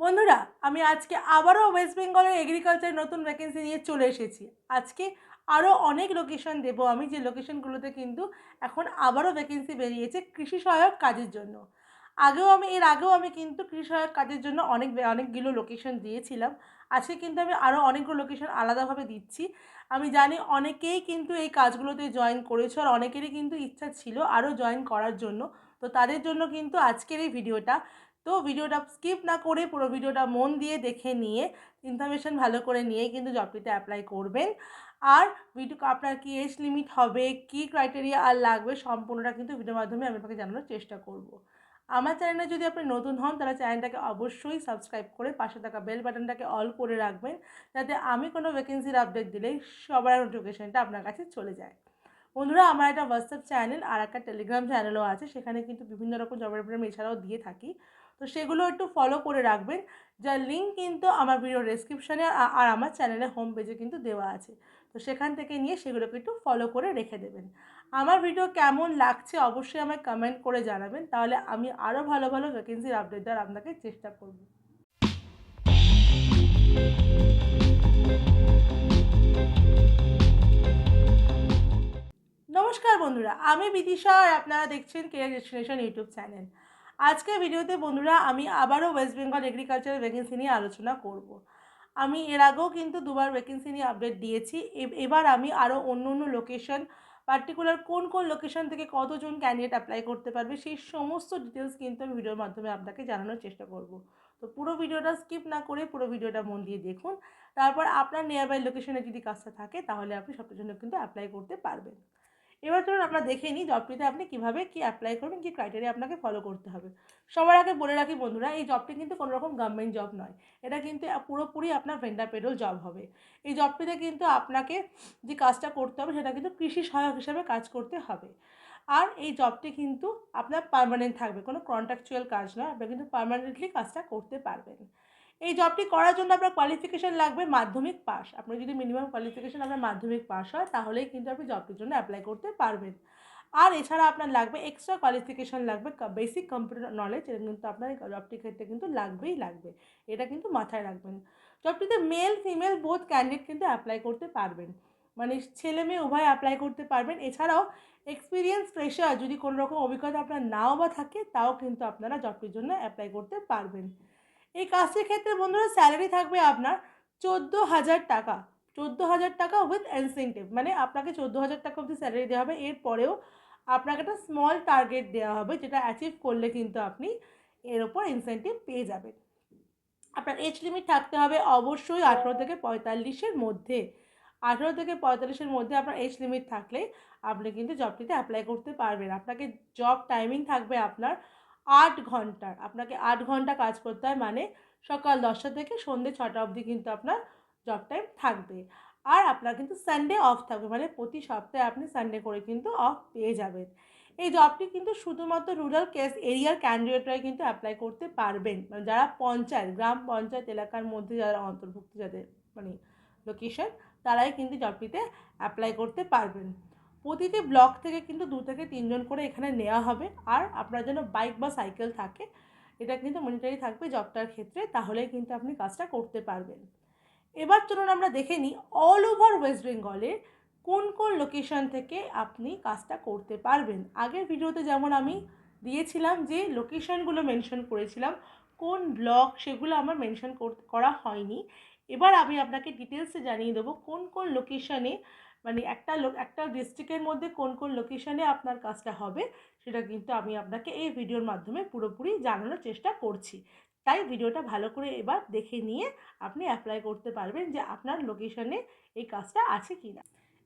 বন্ধুরা, আমি আজকে আবারও ওয়েস্ট বেঙ্গলের এগ্রিকালচার নতুন ভ্যাকেন্সি নিয়ে চলে এসেছি। আজকে আরও অনেক লোকেশন দেবো আমি, যে লোকেশনগুলোতে কিন্তু এখন আবারও ভ্যাকেন্সি বেরিয়েছে কৃষি সহায়ক কাজের জন্য। এর আগেও আমি কিন্তু কৃষি সহায়ক কাজের জন্য অনেকগুলো লোকেশন দিয়েছিলাম। আজকে কিন্তু আমি আরও অনেকগুলো লোকেশন আলাদাভাবে দিচ্ছি। আমি জানি অনেকেই কিন্তু এই কাজগুলোতে জয়েন করেছো, আর অনেকেরই কিন্তু ইচ্ছা ছিল আরও জয়েন করার জন্য। তো তাদের জন্য কিন্তু আজকের এই ভিডিওটা। তো ভিডিওটা স্কিপ না করে পুরো ভিডিওটা মন দিয়ে দেখে নিয়ে ইনফরমেশান ভালো করে নিয়ে কিন্তু জবটিতে অ্যাপ্লাই করবেন। আর আপনার কি এজ লিমিট হবে, কি ক্রাইটেরিয়া আর লাগবে, সম্পূর্ণটা কিন্তু ভিডিওর মাধ্যমে আমি আপনাকে জানানোর চেষ্টা করব। আমার চ্যানেলে যদি আপনি নতুন হন তাহলে চ্যানেলটাকে অবশ্যই সাবস্ক্রাইব করে পাশে থাকা বেল বাটনটাকে অল করে রাখবেন, যাতে আমি কোনো ভ্যাকেন্সির আপডেট দিলেই সবার নোটিফিকেশনটা আপনার কাছে চলে যায়। বন্ধুরা, আমার একটা হোয়াটসঅ্যাপ চ্যানেল আর একটা টেলিগ্রাম চ্যানেলও আছে, সেখানে কিন্তু বিভিন্ন রকম জবের আপডেট আমি এছাড়াও দিয়ে থাকি। তো সেগুলো একটু ফলো করে রাখবেন, যার লিঙ্ক কিন্তু আমার ভিডিও ডেসক্রিপশানে আর আমার চ্যানেলের হোম পেজে কিন্তু দেওয়া আছে। তো সেখান থেকে নিয়ে সেগুলোকে একটু ফলো করে রেখে দেবেন। আমার ভিডিও কেমন লাগছে অবশ্যই আমায় কমেন্ট করে জানাবেন, তাহলে আমি আরও ভালো ভালো ভ্যাকেন্সির আপডেট দেওয়ার আপনাকে চেষ্টা করব। নমস্কার বন্ধুরা, আমি বিদিশা আর আপনারা দেখছেন কেরিয়ার ডেস্টিনেশন ইউটিউব চ্যানেল। আজকের ভিডিওতে বন্ধুরা আমি আবারও ওয়েস্ট বেঙ্গল এগ্রিকালচারাল ভ্যাকেন্সি নিয়ে আলোচনা করব। আমি এর আগেও কিন্তু দুবার ভ্যাকেন্সি নিয়ে আপডেট দিয়েছি। এবার আমি আরও অন্য অন্য লোকেশন, পার্টিকুলার কোন কোন লোকেশন থেকে কতজন ক্যান্ডিডেট অ্যাপ্লাই করতে পারবে সেই সমস্ত ডিটেলস কিন্তু আমি ভিডিওর মাধ্যমে আপনাকে জানানোর চেষ্টা করব। তো পুরো ভিডিওটা স্কিপ না করে পুরো ভিডিওটা মন দিয়ে দেখুন। তারপর আপনার নিয়ার বাই লোকেশনে যদি কাজটা থাকে তাহলে আপনি সবটার জন্য কিন্তু অ্যাপ্লাই করতে পারবেন। এবার চলুন আমরা দেখে নিই জবটিতে আপনি কীভাবে কী অ্যাপ্লাই করবেন, কী ক্রাইটেরিয়া আপনাকে ফলো করতে হবে। সবার আগে বলে রাখি বন্ধুরা, এই জবটি কিন্তু কোনো রকম গভর্নমেন্ট জব নয়। এটা কিন্তু পুরোপুরি আপনার ভেন্ডার পেরোল জব হবে। এই জবটিতে কিন্তু আপনাকে যে কাজটা করতে হবে সেটা কিন্তু কৃষি সহায়ক হিসেবে কাজ করতে হবে। আর এই জবটি কিন্তু আপনার পার্মানেন্ট থাকবে, কোনো কন্ট্রাকচুয়াল কাজ নয়। আপনি কিন্তু পার্মানেন্টলি কাজটা করতে পারবেন। এই জবটি করার জন্য আপনার কোয়ালিফিকেশান লাগবে মাধ্যমিক পাস। আপনার যদি মিনিমাম কোয়ালিফিকেশান আপনার মাধ্যমিক পাস হয় তাহলেই কিন্তু আপনি জবটির জন্য অ্যাপ্লাই করতে পারবেন। আর এছাড়া আপনার লাগবে এক্সট্রা কোয়ালিফিকেশান লাগবে বেসিক কম্পিউটার নলেজ। এটা কিন্তু আপনার এই জবটির ক্ষেত্রে কিন্তু লাগবেই লাগবে। এটা কিন্তু মাথায় রাখবেন। জবটিতে মেল ফিমেল বোথ ক্যান্ডিডেট কিন্তু অ্যাপ্লাই করতে পারবেন, মানে ছেলে মেয়ে উভয় অ্যাপ্লাই করতে পারবেন। এছাড়াও এক্সপিরিয়েন্স ফ্রেশার যদি কোনো রকম অভিজ্ঞতা আপনার নাও বা থাকে তাও কিন্তু আপনারা জবটির জন্য অ্যাপ্লাই করতে পারবেন। এই কাজটির ক্ষেত্রে বন্ধুরা স্যালারি থাকবে আপনার 14,000 টাকা। 14,000 টাকা উইথ ইনসেন্টিভ, মানে আপনাকে 14,000 টাকা অবধি স্যালারি দেওয়া হবে। এরপরেও আপনাকে একটা স্মল টার্গেট দেওয়া হবে, যেটা অ্যাচিভ করলে কিন্তু আপনি এর ওপর ইনসেন্টিভ পেয়ে যাবেন। আপনার এজ লিমিট থাকতে হবে অবশ্যই 18 থেকে 45-এর মধ্যে। 18 থেকে 45-এর মধ্যে আপনার এজ লিমিট থাকলেই আপনি কিন্তু জবটিতে অ্যাপ্লাই করতে পারবেন। আপনাকে জব টাইমিং থাকবে আপনার 8 ঘন্টার। আপনাকে 8 ঘন্টা কাজ করতে হয়, মানে সকাল 10টা থেকে সন্ধ্যে 6টা অবধি কিন্তু আপনার জব টাইম থাকবে। আর আপনার কিন্তু সানডে অফ থাকবে, মানে প্রতি সপ্তাহে আপনি সানডে করে কিন্তু অফ পেয়ে যাবেন। এই জবটি কিন্তু শুধুমাত্র রুরাল এরিয়ার ক্যান্ডিডেটরাই কিন্তু অ্যাপ্লাই করতে পারবেন, মানে যারা পঞ্চায়েত, গ্রাম পঞ্চায়েত এলাকার মধ্যে যারা অন্তর্ভুক্ত, যাদের মানে লোকেশন, তারাই কিন্তু জবটিতে অ্যাপ্লাই করতে পারবেন। প্রতিটি ব্লক থেকে কিন্তু 2 থেকে 3 জন করে এখানে নেওয়া হবে। আর আপনার জন্য বাইক বা সাইকেল থাকে, এটা কিন্তু মনিটারি থাকবে জবটার ক্ষেত্রে, তাহলেই কিন্তু আপনি কাজটা করতে পারবেন। এবার চলুন আমরা দেখে নিই অল ওভার ওয়েস্ট বেঙ্গলের কোন কোন লোকেশন থেকে আপনি কাজটা করতে পারবেন। আগের ভিডিওতে যেমন আমি দিয়েছিলাম যে লোকেশনগুলো মেনশন করেছিলাম, কোন ব্লক সেগুলো আমার মেনশন করা হয়নি। এবার আমি আপনাকে ডিটেলসে জানিয়ে দেবো কোন কোন লোকেশনে, মানে একটা ডিস্ট্রিক্টের মধ্যে কোন কোন লোকেশনে আপনার কাজটা হবে, সেটা কিন্তু আমি আপনাকে এই ভিডিওর মাধ্যমে পুরোপুরি জানানোর চেষ্টা করছি। তাই ভিডিওটা ভালো করে এবার দেখে নিয়ে আপনি অ্যাপ্লাই করতে পারবেন যে আপনার লোকেশনে এই কাজটা আছে কি না।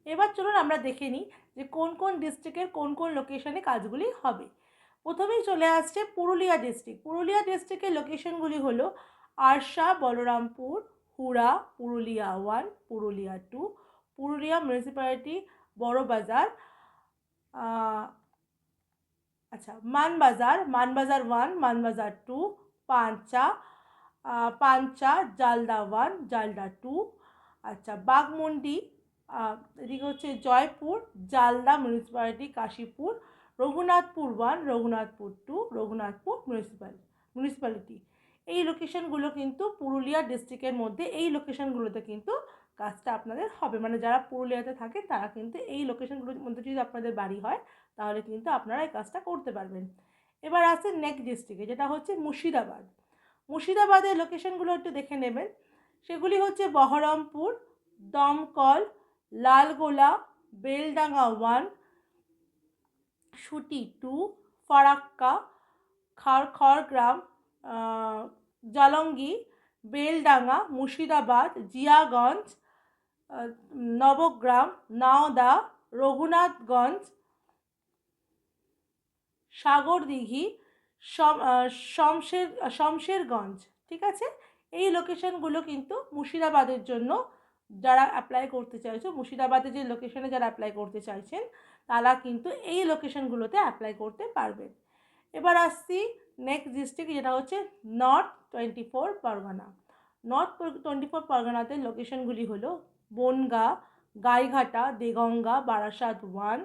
এবার চলুন আমরা দেখে নিই যে কোন কোন ডিস্ট্রিক্টের কোন কোন লোকেশনে কাজগুলি হবে। প্রথমেই চলে আসছে পুরুলিয়া ডিস্ট্রিক্ট। পুরুলিয়া ডিস্ট্রিক্টের লোকেশনগুলি হলো আরশা, বলরামপুর, হুড়া, পুরুলিয়া 1, পুরুলিয়া 2, পুরুলিয়া মিউনিসিপ্যালিটি, বড়বাজার, মানবাজার, মানবাজার 1, মানবাজার 2, পাঞ্চা, পাঞ্চা, জালদা 1, জালদা 2, বাঘমুন্ডি, এদিকে হচ্ছে জয়পুর, জালদা মিউনিসিপ্যালিটি, কাশীপুর, রঘুনাথপুর 1, রঘুনাথপুর 2, রঘুনাথপুর মিউনিসিপ্যালিটি। এই লোকেশনগুলো কিন্তু পুরুলিয়া ডিস্ট্রিক্টের মধ্যে, এই লোকেশনগুলোতে কিন্তু কাজটা আপনাদের হবে। মানে যারা পুরুলিয়াতে থাকে তারা কিন্তু এই লোকেশনগুলোর মধ্যে যদি আপনাদের বাড়ি হয় তাহলে কিন্তু আপনারা এই কাজটা করতে পারবেন। এবার আসছে নেক্সট ডিস্ট্রিক্টে, যেটা হচ্ছে মুর্শিদাবাদ। মুর্শিদাবাদের লোকেশনগুলো একটু দেখে নেবেন। সেগুলি হচ্ছে বহরমপুর, দমকল, লালগোলা, বেলডাঙ্গা 1, সুটি 2, ফারাক্কা, খড়গ্রাম, জালঙ্গি, বেলডাঙ্গা, মুর্শিদাবাদ, জিয়াগঞ্জ, নবগ্রাম, নাওদা, রঘুনাথগঞ্জ, সাগরদিঘি, শমশেরগঞ্জ। ঠিক আছে, এই লোকেশনগুলো কিন্তু মুর্শিদাবাদের জন্য যারা অ্যাপ্লাই করতে চাইছো, মুর্শিদাবাদে যে লোকেশনে যারা অ্যাপ্লাই করতে চাইছেন তারা কিন্তু এই লোকেশনগুলোতে অ্যাপ্লাই করতে পারবেন। এবার আসছি নেক্সট ডিস্ট্রিক্ট, যেটা হচ্ছে নর্থ 24 পরগনা। নর্থ 24 পরগনাতে লোকেশনগুলি হলো বনগাঁ, গাইঘাটা, দেগঙ্গা, বারাসাত 1,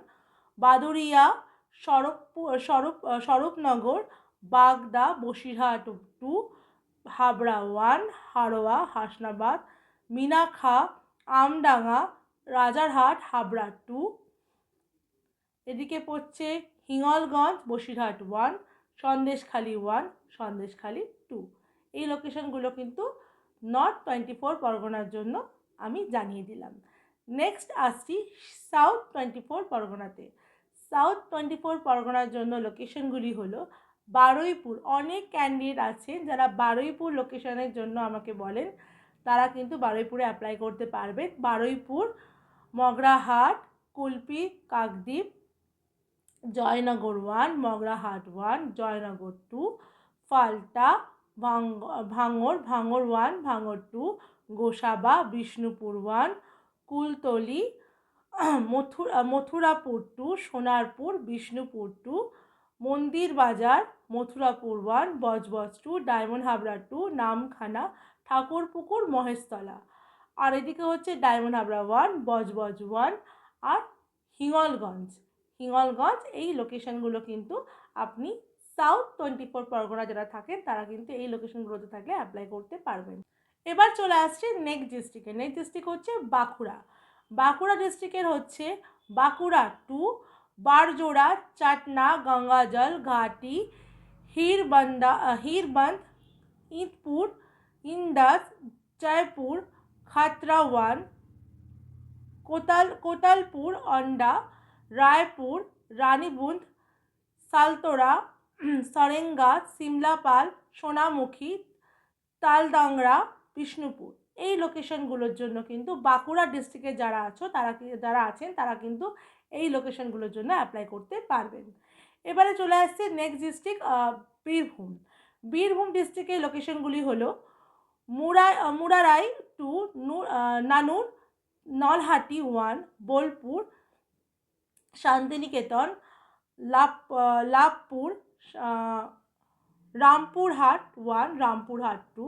বাদুড়িয়া, স্বরূপনগর, বাগদা, বসিরহাট 2, হাবড়া 1, হাড়োয়া, হাসনাবাদ, মিনাখা, আমডাঙ্গা, রাজারহাট, হাবড়া 2। এদিকে পড়ছে হিঙ্গলগঞ্জ, বসিরহাট 1, সন্দেশখালি 1, সন্দেশখালি 2। এই লোকেশনগুলো কিন্তু নর্থ 24 পরগনার জন্য আমি জানিয়ে দিলাম। নেক্সট আসছি সাউথ 24 পরগনাতে। সাউথ 24 পরগনার জন্য লোকেশনগুলি হলো বারুইপুর। অনেক ক্যান্ডিডেট আছেন যারা বারুইপুর লোকেশনের জন্য আমাকে বলেন, তারা কিন্তু বারুইপুরে অ্যাপ্লাই করতে পারবেন। বারুইপুর, মগরাহাট, কুলপি, কাকদ্বীপ, জয়নগর 1, মগরাহাট 1, জয়নগর 2, ফালটা, ভাঙর 1, ভাঙর 2, গোসাবা, বিষ্ণুপুর 1, কুলতলি, মথুরাপুর 2, সোনারপুর, বিষ্ণুপুর 2, মন্দির বাজার, মথুরাপুর 1, বজবজ 2, ডায়মন্ড হাবড়া 2, নামখানা, ঠাকুরপুকুর, মহেশতলা। আর এদিকে হচ্ছে ডায়মন্ড হাবড়া 1, বজবজ 1 আর হিঙ্গলগঞ্জ। এই লোকেশনগুলো কিন্তু আপনি সাউথ 24 পরগনা যারা থাকেন তারা কিন্তু এই লোকেশনগুলোতে থাকলে অ্যাপ্লাই করতে পারবেন। এবার চলে আসছে নেক্সট ডিস্ট্রিক্টে। নেক্সট ডিস্ট্রিক্ট হচ্ছে বাঁকুড়া। বাঁকুড়া ডিস্ট্রিক্টের হচ্ছে বাঁকুড়া 2, বারজোড়া, চাটনা, গঙ্গাজল, ঘাটি, হিরবন্দ, ইঁদপুর, ইন্দাস, জয়পুর, খাতরা 1, কোতালপুর, অন্ডা, রায়পুর, রানীবুঁদ, সালতোরা, সরেঙ্গা, সিমলাপাল, সোনামুখী, তালডাংরা, বিষ্ণুপুর। এই লোকেশনগুলোর জন্য কিন্তু বাঁকুড়া ডিস্ট্রিক্টে যারা আছেন তারা কিন্তু এই লোকেশনগুলোর জন্য অ্যাপ্লাই করতে পারবেন। এবারে চলে আসছে নেক্সট ডিস্ট্রিক্ট বীরভূম। বীরভূম ডিস্ট্রিক্টের লোকেশনগুলি হলো মুরারাই 2, নানুর, নলহাটি 1, বোলপুর, শান্তিনিকেতন, লাভপুর, রামপুরহাট 1, রামপুরহাট 2,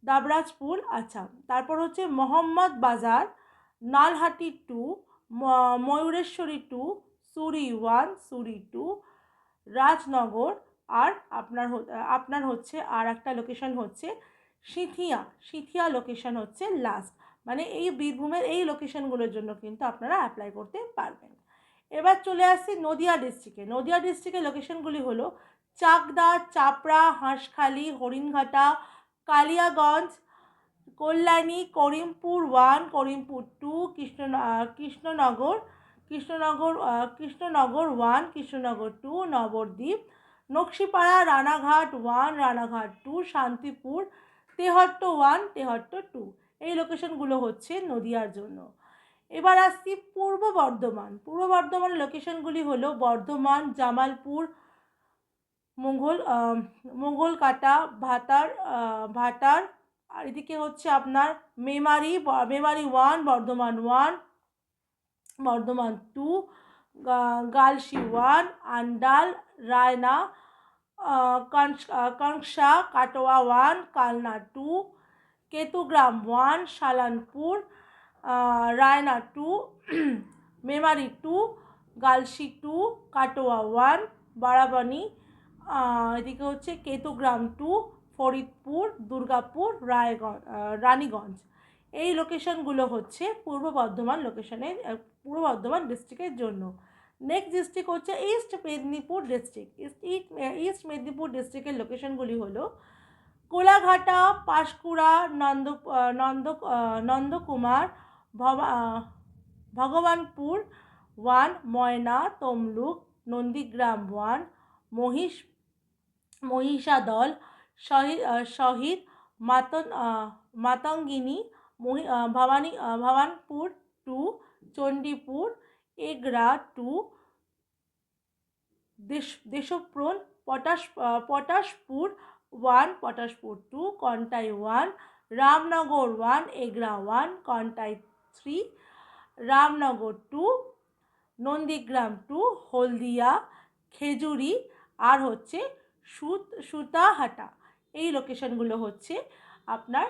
দাবরাজপুর। আচ্ছা, তারপর হচ্ছে মোহাম্মদ বাজার, নালহাটি 2, ময়ূরেশ্বরী 2, সুরি 1, সুরি 2, রাজনগর। আর আপনার হচ্ছে আর একটা লোকেশন হচ্ছে সিথিয়া লোকেশন হচ্ছে লাস্ট। মানে এই বীরভূমের এই লোকেশনগুলোর জন্য কিন্তু আপনারা অ্যাপ্লাই করতে পারবেন। এবার চলে আসছি নদিয়া ডিস্ট্রিক্টে। নদিয়া ডিস্ট্রিক্টের লোকেশনগুলি হলো চাকদা, চাপড়া, হাঁসখালি, হরিণঘাটা, কালিয়াগঞ্জ, কল্যাণী, করিমপুর 1, করিমপুর 2, কৃষ্ণনগর 1, কৃষ্ণনগর 2, নবদ্বীপ, নকশিপাড়া, রানাঘাট 1, রানাঘাট 2, শান্তিপুর, তেহট্ট 1, তেহট্ট 2। এই লোকেশনগুলো হচ্ছে নদিয়ার জন্য। এবার আসছি পূর্ব বর্ধমান। পূর্ব বর্ধমানের লোকেশনগুলি হলো বর্ধমান, জামালপুর, মোগলকাটা, ভাটার। আর এদিকে হচ্ছে আপনার মেমারি 1, বর্ধমান 1, বর্ধমান 2, গালসি 1, আন্ডাল, রায়না, কংসা, কাটোয়া 1, কালনা 2, কেতুগ্রাম 1, সালানপুর, রায়না 2, মেমারি 2, গালসি 2, কাটোয়া 1, বারাবানি, এদিকে হচ্ছে কেতুগ্রাম টু, ফরিদপুর, দুর্গাপুর, রানীগঞ্জ। এই লোকেশনগুলো হচ্ছে পূর্ব বর্ধমান লোকেশনের পূর্ব বর্ধমান ডিস্ট্রিক্টের জন্য। নেক্সট ডিস্ট্রিক্ট হচ্ছে east Medinipur district. East Medinipur ডিস্ট্রিক্টের লোকেশনগুলি হলো কোলাঘাটা, পাঁশকুড়া, নন্দকুমার, ভগবানপুর 1, ময়না, তমলুক, নন্দীগ্রাম 1, মহিষাদল, শহীদ, মাতঙ্গিনী, ভবানপুর 2, চণ্ডীপুর, এগরা 2, দেশপ্রণ, পটাশপুর 1, পটাশপুর 2, কন্টাই 1, রামনগর 1, এগরা 1, কন্টাই 3, রামনগর 2, নন্দীগ্রাম 2, হলদিয়া, খেজুরি আর হচ্ছে সুতাহাটা। এই লোকেশনগুলো হচ্ছে আপনার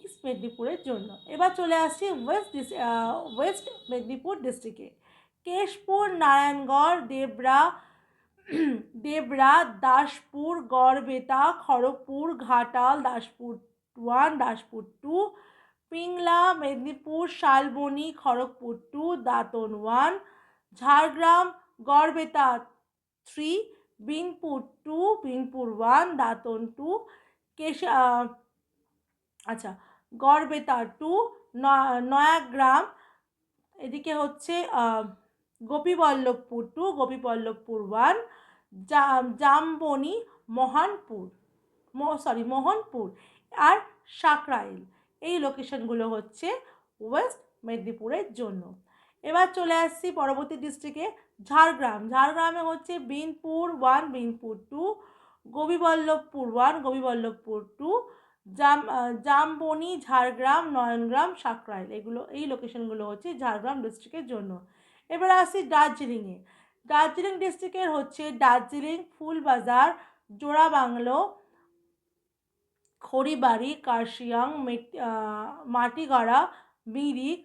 ইস্ট মেদিনীপুরের জন্য। এবার চলে আসছি ওয়েস্ট মেদিনীপুর ডিস্ট্রিক্টে। কেশপুর, নারায়ণগড়, দেবরা, দাসপুর, গড়বেতা, খড়গপুর, ঘাটাল, দাসপুর 1, দাসপুর 2, পিংলা, মেদিনীপুর, শালবনী, খড়গপুর 2, দাঁতন 1, ঝাড়গ্রাম, গড়বেতা 3, বিনপুর 2, বিনপুর 1, দাঁতন 2, আচ্ছা, গড়বেতা 2, নয়াগ্রাম, এদিকে হচ্ছে গোপীবল্লভপুর 2, গোপীবল্লভপুর 1, জামবনি, মোহনপুর আর সাকরাইল। এই লোকেশনগুলো হচ্ছে ওয়েস্ট মেদিনীপুরের জন্য। এবার চলে আসছি পরবর্তী ডিস্ট্রিক্টে ঝাড়গ্রামে হচ্ছে বিনপুর 1, বিনপুর 2, গোপীবল্লভপুর 1, গোপীবল্লভপুর 2, জামবনি, ঝাড়গ্রাম, নয়নগ্রাম, সাকরাইল। এই লোকেশনগুলো হচ্ছে ঝাড়গ্রাম ডিস্ট্রিক্টের জন্য। এবার আসছি দার্জিলিং ডিস্ট্রিক্টের হচ্ছে দার্জিলিং, ফুলবাজার, জোড়াবাংলো, খড়িবাড়ি, কার্শিয়াং, মাটিগাড়া, মিরিক,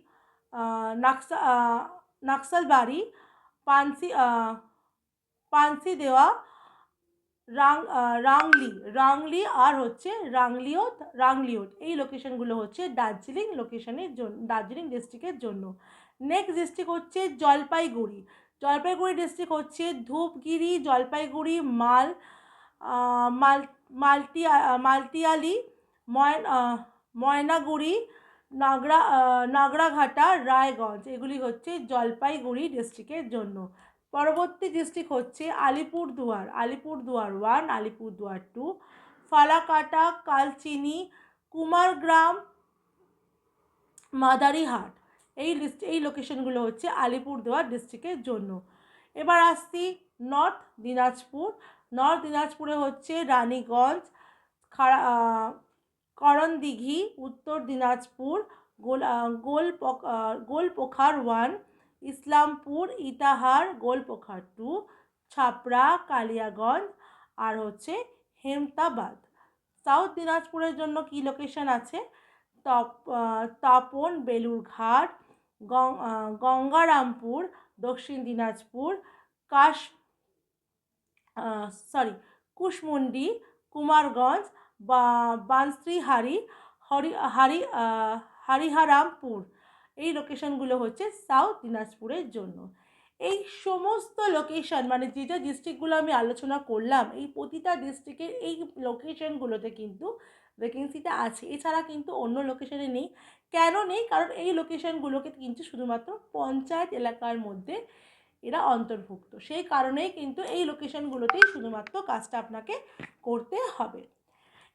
নাকসালবাড়ি, পানসিদেওয়া, রাংলি আর হচ্ছে রাংলিওট। এই লোকেশনগুলো হচ্ছে দার্জিলিং ডিস্ট্রিক্টের জন্য। নেক্সট ডিস্ট্রিক্ট হচ্ছে জলপাইগুড়ি ডিস্ট্রিক্ট হচ্ছে ধূপগিরি, জলপাইগুড়ি, মালতিয়ালি, ময়নাগুড়ি, নাগরাঘাটা, রায়গঞ্জ। এগুলি হচ্ছে জলপাইগুড়ি ডিস্ট্রিক্টের জন্য। পরবর্তী ডিস্ট্রিক্ট হচ্ছে আলিপুরদুয়ার 1, আলিপুরদুয়ার 2, ফালাকাটা, কালচিনি, কুমারগ্রাম, মাদারিহাট। এই লোকেশনগুলো হচ্ছে আলিপুরদুয়ার ডিস্ট্রিক্টের জন্য। এবার আসছি নর্থ দিনাজপুরে হচ্ছে রানীগঞ্জ, করণদিঘি, উত্তর দিনাজপুর, গোলপোখার 1, ইসলামপুর, ইটাহার, গোলপোখার 2, ছাপড়া, কালিয়াগঞ্জ আর হচ্ছে হেমতাবাদ। সাউথ দিনাজপুরের জন্য কি লোকেশন আছে? তপন, বেলুরঘাট, গঙ্গারামপুর, দক্ষিণ দিনাজপুর, কুশমুন্ডি, কুমারগঞ্জ, বানশ্রীহারি, হরিহরামপুর। এই লোকেশনগুলো হচ্ছে সাউথ দিনাজপুরের জন্য। এই সমস্ত লোকেশন মানে যে ডিস্ট্রিক্টগুলো আমি আলোচনা করলাম, এই প্রতিটা ডিস্ট্রিক্টের এই লোকেশনগুলোতে কিন্তু ভ্যাকেন্সিটা আছে। এছাড়া কিন্তু অন্য লোকেশনে নেই। কেন নেই? কারণ এই লোকেশনগুলোকে কিন্তু শুধুমাত্র পঞ্চায়েত এলাকার মধ্যে এরা অন্তর্ভুক্ত। সেই কারণেই কিন্তু এই লোকেশনগুলোতেই শুধুমাত্র কাজটা আপনাকে করতে হবে।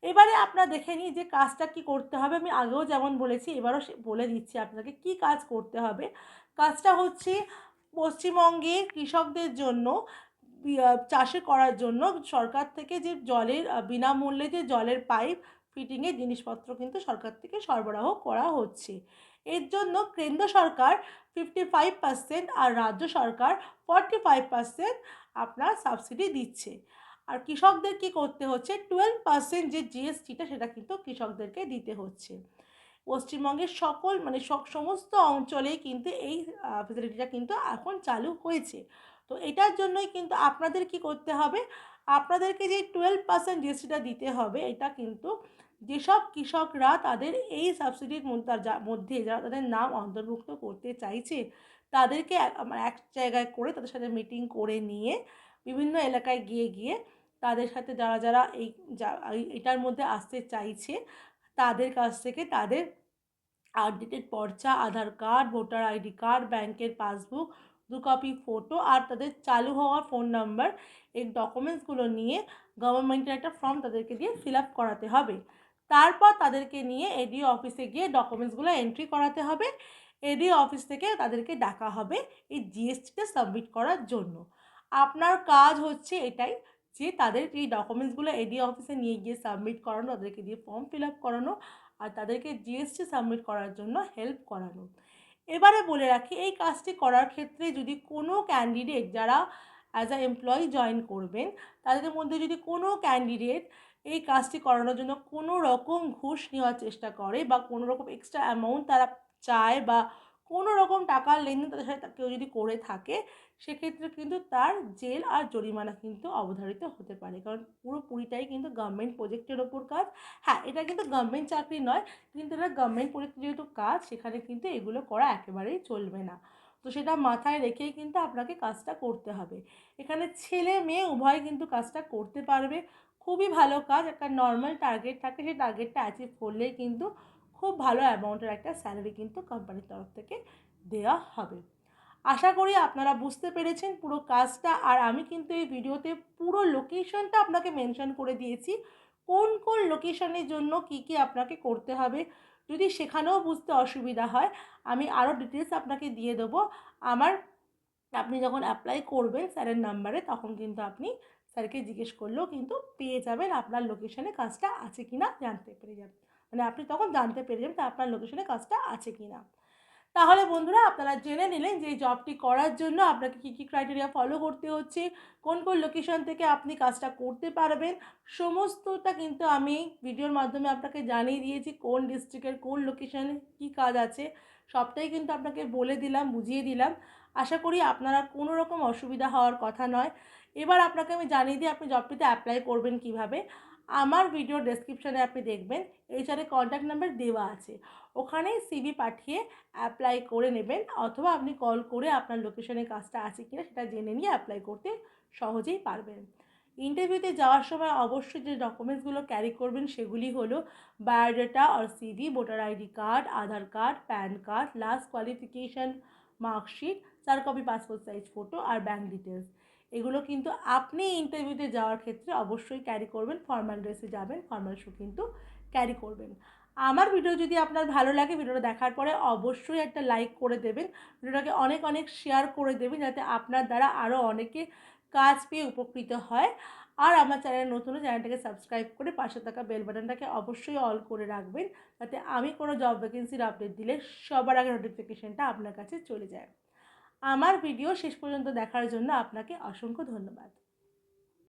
এবারে আপনারা দেখে নিই যে কাজটা কি করতে হবে। আমি আগেও যেমন বলেছি এবারও বলে দিচ্ছি আপনাকে কি কাজ করতে হবে। কাজটা হচ্ছে পশ্চিমবঙ্গের কৃষকদের জন্য চাষে করার জন্য সরকার থেকে যে জলের বিনামূল্যে যে জলের পাইপ ফিটিংয়ের জিনিসপত্র কিন্তু সরকার থেকে সরবরাহ করা হচ্ছে। এর জন্য কেন্দ্র সরকার 55% আর রাজ্য সরকার 45% আপনার সাবসিডি দিচ্ছে। আর কৃষকদের কি করতে হচ্ছে? 12% যে জিএসটিটা সেটা কিন্তু কৃষকদেরকে দিতে হচ্ছে। পশ্চিমবঙ্গের সমস্ত অঞ্চলেই কিন্তু এই ফেসিলিটিটা কিন্তু এখন চালু হয়েছে। তো এটার জন্যই কিন্তু আপনাদের কি করতে হবে? আপনাদেরকে যে 12% জিএসটিটা দিতে হবে, এটা কিন্তু যেসব কৃষকরা তাদের এই সাবসিডির মধ্যে যারা তাদের নাম অন্তর্ভুক্ত করতে চাইছে, তাদেরকে এক জায়গায় করে তাদের সাথে মিটিং করে নিয়ে বিভিন্ন এলাকায় গিয়ে গিয়ে তাদের সাথে যারা এটার মধ্যে আসতে চাইছে তাদের কাছ থেকে তাদের আপডেটেড পর্চা, আধার কার্ড, ভোটার আইডি কার্ড, ব্যাংকের পাসবুক, 2 কপি ফটো আর তাদের চালু হওয়া ফোন নাম্বার, এই ডকুমেন্টসগুলো নিয়ে গভর্নমেন্টের একটা ফর্ম তাদেরকে দিয়ে ফিল আপ করাতে হবে। তারপর তাদেরকে নিয়ে এডিও অফিসে গিয়ে ডকুমেন্টসগুলো এন্ট্রি করাতে হবে। এডিও অফিস থেকে তাদেরকে ডাকা হবে এই জিএসটিটা সাবমিট করার জন্য। আপনার কাজ হচ্ছে এটাই, যে তাদের এই ডকুমেন্টসগুলো এডিও অফিসে নিয়ে গিয়ে সাবমিট করানো, তাদেরকে দিয়ে ফর্ম ফিল আপ করানো আর তাদেরকে জিএসটি সাবমিট করার জন্য হেল্প করানো। এবারে বলে রাখি, এই কাজটি করার ক্ষেত্রে যদি কোনো ক্যান্ডিডেট যারা অ্যাজ আ এমপ্লয়ি জয়েন করবেন, তাদের মধ্যে যদি কোনো ক্যান্ডিডেট এই কাজটি করানোর জন্য কোনো রকম ঘুষ নেওয়ার চেষ্টা করে বা কোনো রকম এক্সট্রা অ্যামাউন্ট তারা চায় বা কোনো রকম টাকার লেনদেন তাদের সাথে কেউ যদি করে থাকে, সেক্ষেত্রে কিন্তু তার জেল আর জরিমানা কিন্তু অবধারিত হতে পারে, কারণ পুরোপুরিটাই কিন্তু গভর্নমেন্ট প্রজেক্টের ওপর কাজ। হ্যাঁ, এটা কিন্তু গভর্নমেন্ট চাকরি নয়, কিন্তু এটা গভর্নমেন্ট প্রজেক্ট যেহেতু কাজ, সেখানে কিন্তু এগুলো করা একেবারেই চলবে না। তো সেটা মাথায় রেখেই কিন্তু আপনাকে কাজটা করতে হবে। এখানে ছেলে মেয়ে উভয় কিন্তু কাজটা করতে পারবে। খুবই ভালো কাজ, একটা নর্মাল টার্গেট থাকে, সেই টার্গেটটা অ্যাচিভ করলেই কিন্তু খুব ভালো অ্যামাউন্টের একটা স্যালারি কিন্তু কোম্পানির তরফ থেকে দেওয়া হবে। আশা করি আপনারা বুঝতে পেরেছেন পুরো কাজটা। আর আমি কিন্তু এই ভিডিওতে পুরো লোকেশনটা আপনাকে মেনশন করে দিয়েছি, কোন কোন লোকেশনের জন্য কী কী আপনাকে করতে হবে। যদি সেখানেও বুঝতে অসুবিধা হয়, আমি আরও ডিটেলস আপনাকে দিয়ে দেবো। আমার আপনি যখন অ্যাপ্লাই করবেন স্যারের নাম্বারে, তখন কিন্তু আপনি স্যারকে জিজ্ঞেস করলেও কিন্তু পেয়ে যাবেন আপনার লোকেশনে কাজটা আছে কি না জানতে পেরে যাবেন। মানে আপনি তখন জানতে পেরে যাবেন আপনার লোকেশনে কাজটা আছে কি না। তাহলে বন্ধুরা, আপনারা জেনে নিলেন যে এই জবটি করার জন্য আপনাকে কী কী ক্রাইটেরিয়া ফলো করতে হচ্ছে, কোন কোন লোকেশন থেকে আপনি কাজটা করতে পারবেন। সমস্তটা কিন্তু আমি ভিডিওর মাধ্যমে আপনাকে জানিয়ে দিয়েছি, কোন ডিস্ট্রিক্টের কোন লোকেশনে কী কাজ আছে সবটাই কিন্তু আপনাকে বলে দিলাম, বুঝিয়ে দিলাম। আশা করি আপনারা কোনো রকম অসুবিধা হওয়ার কথা নয়। এবার আপনাকে আমি জানিয়ে দিই আপনি জবটিতে অ্যাপ্লাই করবেন কিভাবে। আমার ভিডিও ডেসক্রিপশানে আপনি দেখবেন এইচআর কন্ট্যাক্ট নাম্বার দেওয়া আছে, ওখানে সিভি পাঠিয়ে অ্যাপ্লাই করে নেবেন, অথবা আপনি কল করে আপনার লোকেশনে কাজটা আছে কিনা সেটা জেনে নিয়ে অ্যাপ্লাই করতে সহজেই পারবেন। ইন্টারভিউতে যাওয়ার সময় অবশ্যই যে ডকুমেন্টসগুলো ক্যারি করবেন সেগুলি হলো বায়োডাটা আর CV, voter ID card, Aadhaar card, PAN card, last qualification marksheet, 4 copy passport size photo আর ব্যাঙ্ক ডিটেলস। এগুলো কিন্তু আপনি ইন্টারভিউতে যাওয়ার ক্ষেত্রে অবশ্যই ক্যারি করবেন। ফর্মাল ড্রেসে যাবেন, ফর্মাল শু কিন্তু ক্যারি করবেন। আমার ভিডিও যদি আপনার ভালো লাগে, ভিডিওটা দেখার পরে অবশ্যই একটা লাইক করে দেবেন, ভিডিওটাকে অনেক অনেক শেয়ার করে দেবেন, যাতে আপনার দ্বারা আরও অনেকে কাজ পেয়ে উপকৃত হয়। আর আমার চ্যানেল নতুন, চ্যানেলটাকে সাবস্ক্রাইব করে পাশে থাকা বেল বাটনটাকে অবশ্যই অল করে রাখবেন, যাতে আমি কোনো জব ভ্যাকেন্সির আপডেট দিলে সবার আগে নোটিফিকেশানটা আপনার কাছে চলে যায়। আমার ভিডিও শেষ পর্যন্ত দেখার জন্য আপনাকে অসংখ্য ধন্যবাদ।